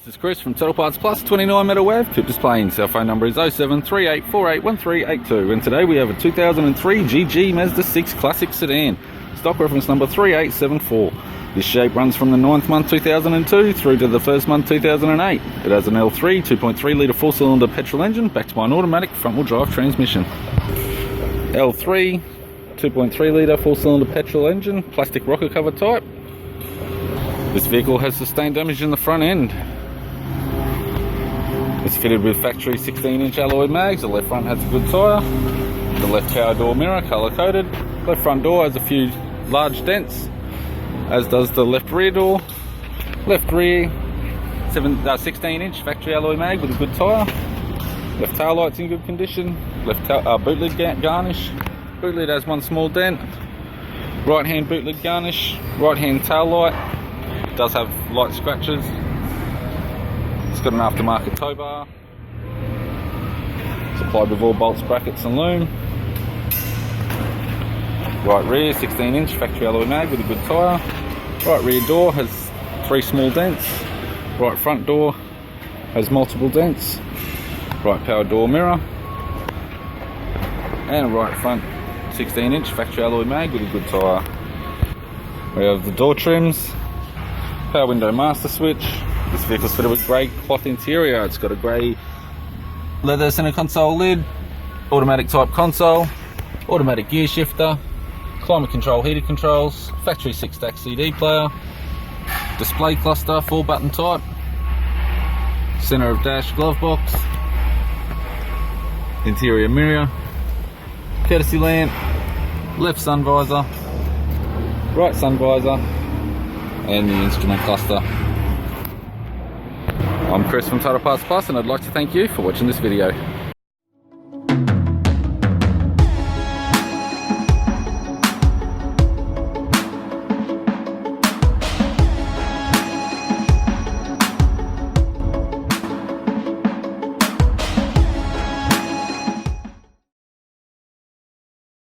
This is Chris from Total Parts Plus, 29 Meadow Wave, Tip Displaying. Our phone number is 0738481382, and today we have a 2003 GG Mazda 6 Classic Sedan, stock reference number 3874. This shape runs from the 9th month 2002 through to the 1st month 2008. It has an L3 2.3 litre 4-cylinder petrol engine backed by an automatic front-wheel drive transmission. L3 2.3 litre 4-cylinder petrol engine, plastic rocker cover type. This vehicle has sustained damage in the front end. It's fitted with factory 16-inch alloy mags. The left front has a good tyre. The left power door mirror, colour coded. Left front door has a few large dents, as does the left rear door. Left rear 16-inch factory alloy mag with a good tyre. Left tail light's in good condition. Left boot lid garnish. Boot lid has one small dent. Right hand boot lid garnish. Right hand tail light does have light scratches. It's got an aftermarket tow bar. Supplied with all bolts, brackets and loom. Right rear 16-inch factory alloy mag with a good tyre. Right rear door has 3 small dents. Right front door has multiple dents. Right power door mirror. And a right front 16-inch factory alloy mag with a good tyre. We have the door trims. Power window master switch. This vehicle's fitted with grey cloth interior. It's got a grey leather centre console lid, automatic type console, automatic gear shifter, climate control heated controls, factory 6-stack CD player, display cluster 4-button type, centre of dash glove box, interior mirror, courtesy lamp, left sun visor, right sun visor, and the instrument cluster. I'm Chris from Total Parts Plus, and I'd like to thank you for watching this video.